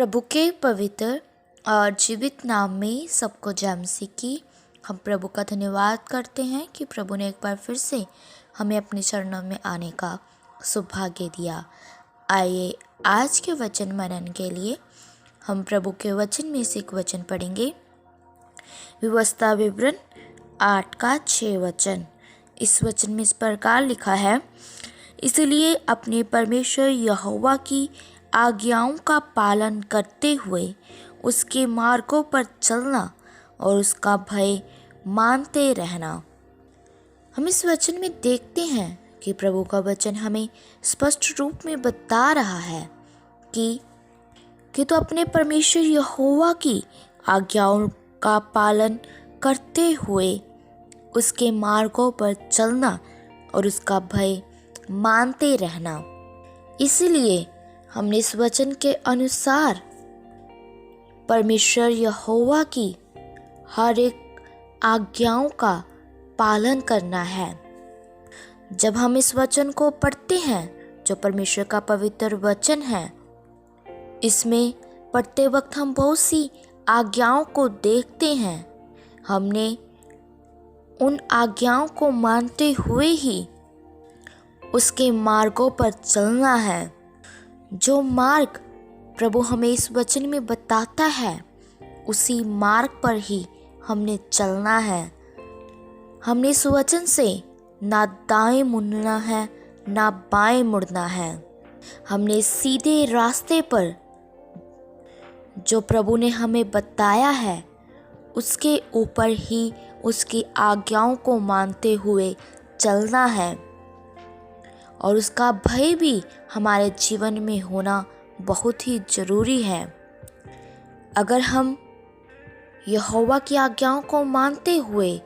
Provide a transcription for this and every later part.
प्रभु के पवित्र और जीवित नाम में सबको जय मसीह की। हम प्रभु का धन्यवाद करते हैं कि प्रभु ने एक बार फिर से हमें अपने चरणों में आने का सौभाग्य दिया। आइए आज के वचन मनन के लिए हम प्रभु के वचन में से एक वचन पढ़ेंगे। व्यवस्था विवरण 8 का 6 वचन। इस वचन में इस प्रकार लिखा है, इसलिए अपने परमेश्वर यहोवा की आज्ञाओं का पालन करते हुए उसके मार्गों पर चलना और उसका भय मानते रहना। हम इस वचन में देखते हैं कि प्रभु का वचन हमें स्पष्ट रूप में बता रहा है कि तो अपने परमेश्वर यहोवा की आज्ञाओं का पालन करते हुए उसके मार्गों पर चलना और उसका भय मानते रहना। इसलिए हमने इस वचन के अनुसार परमेश्वर यहोवा की हर एक आज्ञाओं का पालन करना है। जब हम इस वचन को पढ़ते हैं, जो परमेश्वर का पवित्र वचन है, इसमें पढ़ते वक्त हम बहुत सी आज्ञाओं को देखते हैं। हमने उन आज्ञाओं को मानते हुए ही उसके मार्गों पर चलना है। जो मार्ग प्रभु हमें इस वचन में बताता है, उसी मार्ग पर ही हमने चलना है। हमने इस वचन से ना दाएं मुड़ना है ना बाएं मुड़ना है। हमने सीधे रास्ते पर जो प्रभु ने हमें बताया है, उसके ऊपर ही उसकी आज्ञाओं को मानते हुए चलना है। और उसका भय भी हमारे जीवन में होना बहुत ही ज़रूरी है। अगर हम यहोवा की आज्ञाओं को मानते हुए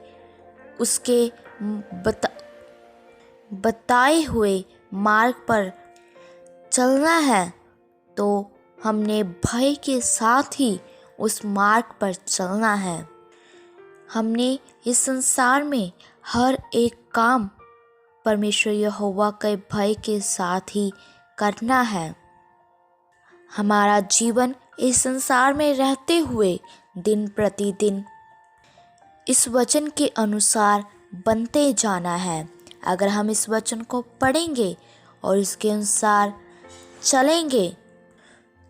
उसके बताए हुए मार्ग पर चलना है, तो हमने भय के साथ ही उस मार्ग पर चलना है। हमने इस संसार में हर एक काम परमेश्वर यहोवा के भय के साथ ही करना है। हमारा जीवन इस संसार में रहते हुए दिन प्रतिदिन इस वचन के अनुसार बनते जाना है। अगर हम इस वचन को पढ़ेंगे और इसके अनुसार चलेंगे,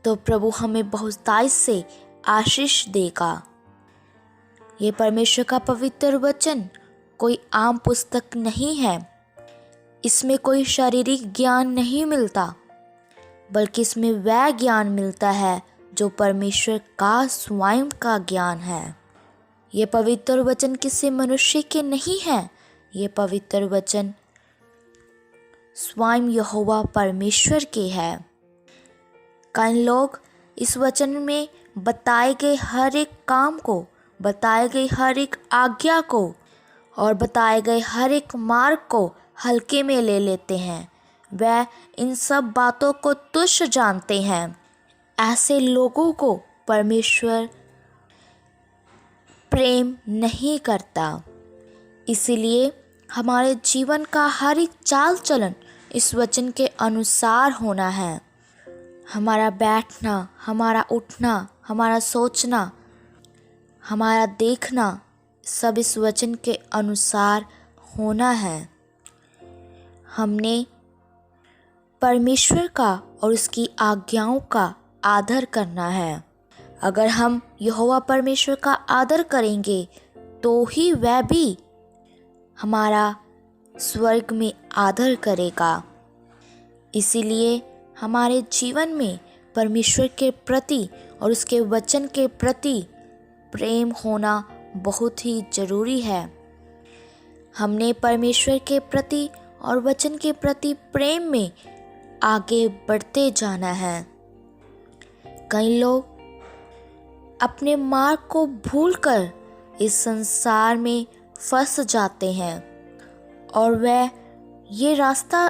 तो प्रभु हमें बहुतायत से आशीष देगा। ये परमेश्वर का पवित्र वचन कोई आम पुस्तक नहीं है। इसमें कोई शारीरिक ज्ञान नहीं मिलता, बल्कि इसमें वह ज्ञान मिलता है जो परमेश्वर का स्वयं का ज्ञान है। ये पवित्र वचन किसी मनुष्य के नहीं है। ये पवित्र वचन स्वयं यहोवा परमेश्वर के है। कई लोग इस वचन में बताए गए हर एक काम को, बताए गए हर एक आज्ञा को और बताए गए हर एक मार्ग को हल्के में ले लेते हैं। वह इन सब बातों को तुच्छ जानते हैं। ऐसे लोगों को परमेश्वर प्रेम नहीं करता। इसलिए हमारे जीवन का हर एक चाल चलन इस वचन के अनुसार होना है। हमारा बैठना, हमारा उठना, हमारा सोचना, हमारा देखना सब इस वचन के अनुसार होना है। हमने परमेश्वर का और उसकी आज्ञाओं का आदर करना है। अगर हम यहोवा परमेश्वर का आदर करेंगे, तो ही वह भी हमारा स्वर्ग में आदर करेगा। इसीलिए हमारे जीवन में परमेश्वर के प्रति और उसके वचन के प्रति प्रेम होना बहुत ही ज़रूरी है। हमने परमेश्वर के प्रति और वचन के प्रति प्रेम में आगे बढ़ते जाना है। कई लोग अपने मार्ग को भूलकर इस संसार में फंस जाते हैं और वह ये रास्ता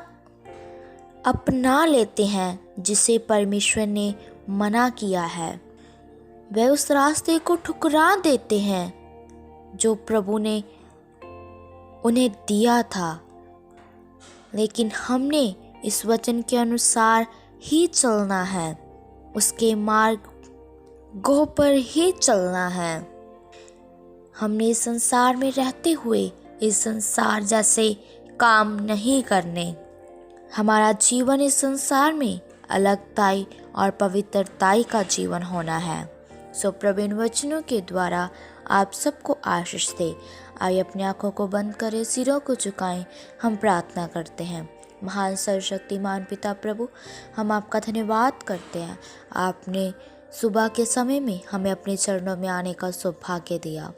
अपना लेते हैं जिसे परमेश्वर ने मना किया है। वह उस रास्ते को ठुकरा देते हैं जो प्रभु ने उन्हें दिया था। लेकिन हमने इस वचन के अनुसार ही चलना है। उसके मार्ग गोह पर ही चलना है। हमने इस संसार में रहते हुए इस संसार जैसे काम नहीं करने। हमारा जीवन इस संसार में अलगताई और पवित्रताई का जीवन होना है। सो प्रभु इन वचनों के द्वारा आप सबको आशीष दे। आइए अपनी आंखों को बंद करें, सिरों को झुकाएं, हम प्रार्थना करते हैं। महान सर्वशक्तिमान पिता प्रभु, हम आपका धन्यवाद करते हैं। आपने सुबह के समय में हमें अपने चरणों में आने का सौभाग्य दिया।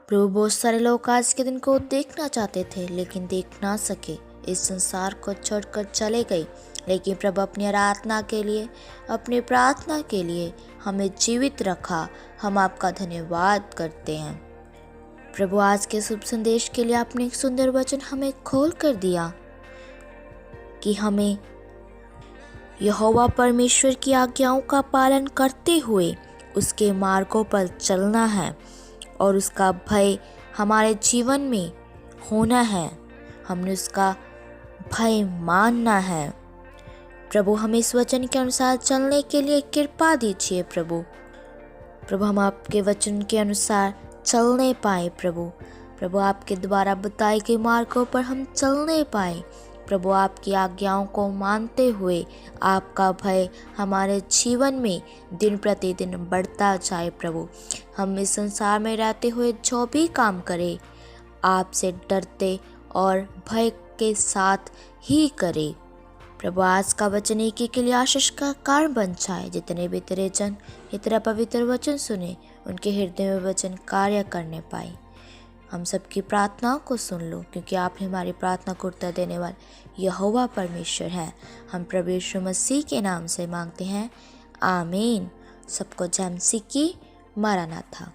प्रभु, बहुत सारे लोग आज के दिन को देखना चाहते थे लेकिन देख ना सके, इस संसार को छोड़कर चले गए। लेकिन प्रभु अपनी आराधना के लिए, अपनी प्रार्थना के लिए हमें जीवित रखा। हम आपका धन्यवाद करते हैं। प्रभु, आज के शुभ संदेश के लिए आपने एक सुंदर वचन हमें खोल कर दिया कि हमें यहोवा परमेश्वर की आज्ञाओं का पालन करते हुए उसके मार्गों पर चलना है और उसका भय हमारे जीवन में होना है। हमने उसका भय मानना है। प्रभु, हमें इस वचन के अनुसार चलने के लिए कृपा दीजिए। प्रभु हम आपके वचन के अनुसार चलने पाए। प्रभु आपके द्वारा बताए गए मार्गों पर हम चलने पाए। प्रभु आपकी आज्ञाओं को मानते हुए आपका भय हमारे जीवन में दिन प्रतिदिन बढ़ता जाए। प्रभु, हम इस संसार में रहते हुए जो भी काम करें आपसे डरते और भय के साथ ही करें। प्रभु, आज का वचन एक के लिए आशीष का कारण बन जाए। जितने भी तेरे जन ये तेरा पवित्र वचन सुने, उनके हृदय में वचन कार्य करने पाए। हम सबकी प्रार्थनाओं को सुन लो, क्योंकि आप हमारी प्रार्थना को उत्तर देने वाले यहोवा परमेश्वर हैं। हम प्रभु यीशु मसीह के नाम से मांगते हैं, आमीन। सबको जय मसीह की। मरानाथा।